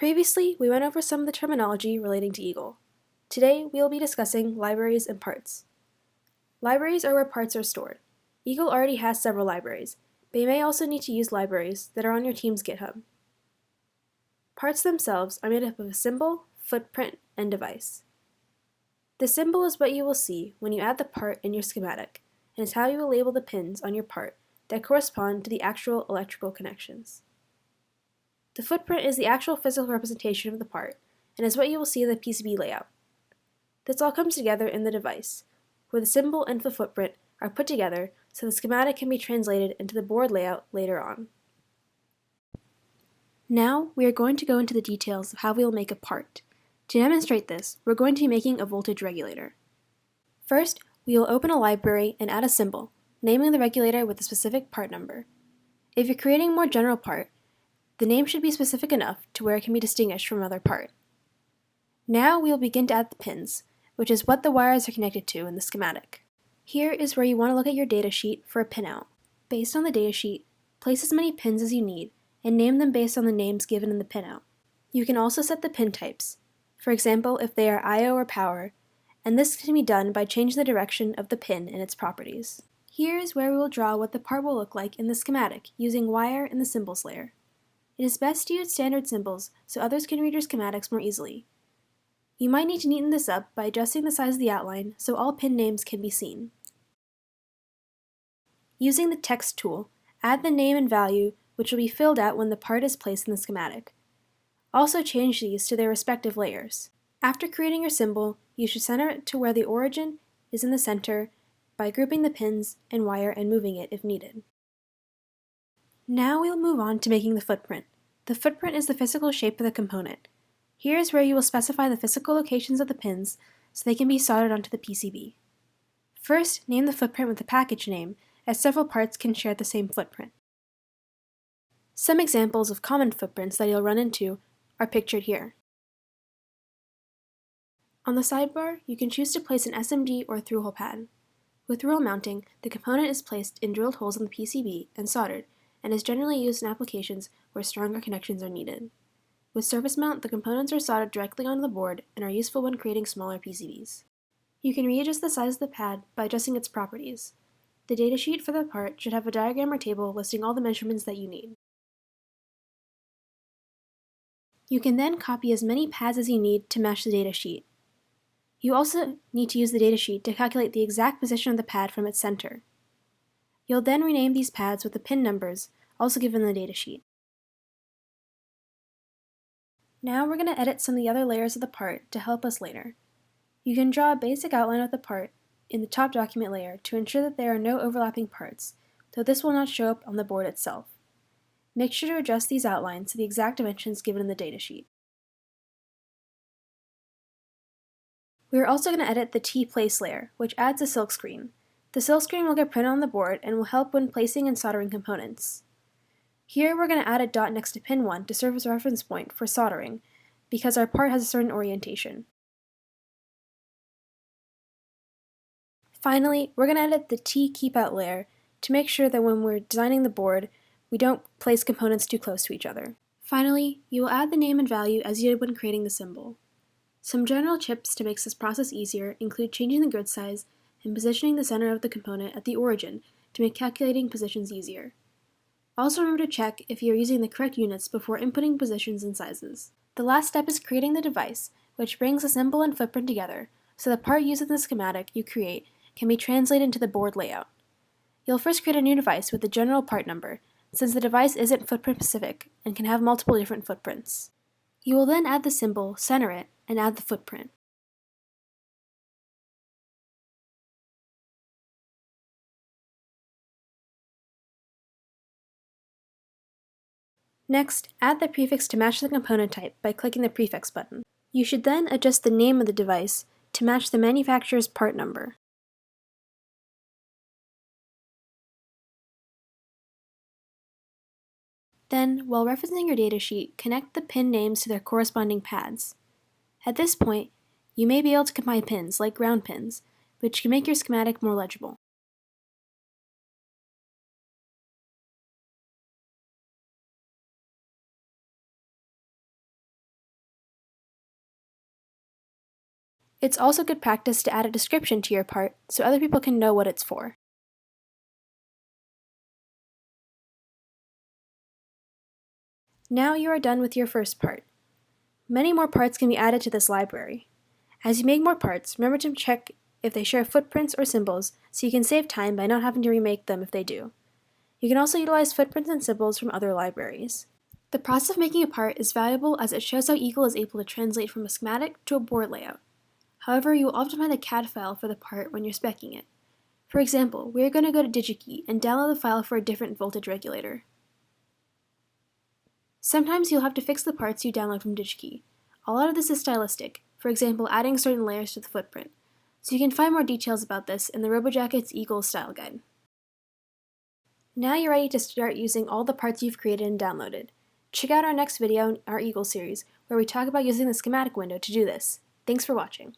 Previously, we went over some of the terminology relating to Eagle. Today, we will be discussing libraries and parts. Libraries are where parts are stored. Eagle already has several libraries, but you may also need to use libraries that are on your team's GitHub. Parts themselves are made up of a symbol, footprint, and device. The symbol is what you will see when you add the part in your schematic, and is how you will label the pins on your part that correspond to the actual electrical connections. The footprint is the actual physical representation of the part, and is what you will see in the PCB layout. This all comes together in the device, where the symbol and the footprint are put together so the schematic can be translated into the board layout later on. Now, we are going to go into the details of how we will make a part. To demonstrate this, we're going to be making a voltage regulator. First, we will open a library and add a symbol, naming the regulator with a specific part number. If you're creating a more general part, the name should be specific enough to where it can be distinguished from another part. Now we will begin to add the pins, which is what the wires are connected to in the schematic. Here is where you want to look at your datasheet for a pinout. Based on the datasheet, place as many pins as you need and name them based on the names given in the pinout. You can also set the pin types, for example if they are I/O or power, and this can be done by changing the direction of the pin and its properties. Here is where we will draw what the part will look like in the schematic using wire in the symbols layer. It is best to use standard symbols so others can read your schematics more easily. You might need to neaten this up by adjusting the size of the outline so all pin names can be seen. Using the text tool, add the name and value which will be filled out when the part is placed in the schematic. Also change these to their respective layers. After creating your symbol, you should center it to where the origin is in the center by grouping the pins and wire and moving it if needed. Now we'll move on to making the footprint. The footprint is the physical shape of the component. Here is where you will specify the physical locations of the pins so they can be soldered onto the PCB. First, name the footprint with the package name, as several parts can share the same footprint. Some examples of common footprints that you'll run into are pictured here. On the sidebar, you can choose to place an SMD or through-hole pad. With through-hole mounting, the component is placed in drilled holes in the PCB and soldered, and is generally used in applications where stronger connections are needed. With surface mount, the components are soldered directly onto the board and are useful when creating smaller PCBs. You can readjust the size of the pad by adjusting its properties. The datasheet for the part should have a diagram or table listing all the measurements that you need. You can then copy as many pads as you need to match the datasheet. You also need to use the datasheet to calculate the exact position of the pad from its center. You'll then rename these pads with the pin numbers also given in the datasheet. Now we're going to edit some of the other layers of the part to help us later. You can draw a basic outline of the part in the top document layer to ensure that there are no overlapping parts, though this will not show up on the board itself. Make sure to adjust these outlines to the exact dimensions given in the datasheet. We are also going to edit the T-place layer, which adds a silkscreen. The silkscreen will get printed on the board and will help when placing and soldering components. Here we're going to add a dot next to pin 1 to serve as a reference point for soldering, because our part has a certain orientation. Finally, we're going to edit the T keepout layer to make sure that when we're designing the board, we don't place components too close to each other. Finally, you will add the name and value as you did when creating the symbol. Some general tips to make this process easier include changing the grid size and positioning the center of the component at the origin to make calculating positions easier. Also remember to check if you are using the correct units before inputting positions and sizes. The last step is creating the device, which brings the symbol and footprint together so the part used in the schematic you create can be translated into the board layout. You'll first create a new device with the general part number, since the device isn't footprint specific and can have multiple different footprints. You will then add the symbol, center it, and add the footprint. Next, add the prefix to match the component type by clicking the prefix button. You should then adjust the name of the device to match the manufacturer's part number. Then, while referencing your datasheet, connect the pin names to their corresponding pads. At this point, you may be able to combine pins, like ground pins, which can make your schematic more legible. It's also good practice to add a description to your part so other people can know what it's for. Now you are done with your first part. Many more parts can be added to this library. As you make more parts, remember to check if they share footprints or symbols so you can save time by not having to remake them if they do. You can also utilize footprints and symbols from other libraries. The process of making a part is valuable as it shows how Eagle is able to translate from a schematic to a board layout. However, you will often find the CAD file for the part when you're speccing it. For example, we are going to go to DigiKey and download the file for a different voltage regulator. Sometimes you'll have to fix the parts you download from DigiKey. A lot of this is stylistic, for example adding certain layers to the footprint, so you can find more details about this in the RoboJackets Eagle Style Guide. Now you're ready to start using all the parts you've created and downloaded. Check out our next video in our Eagle series, where we talk about using the schematic window to do this. Thanks for watching.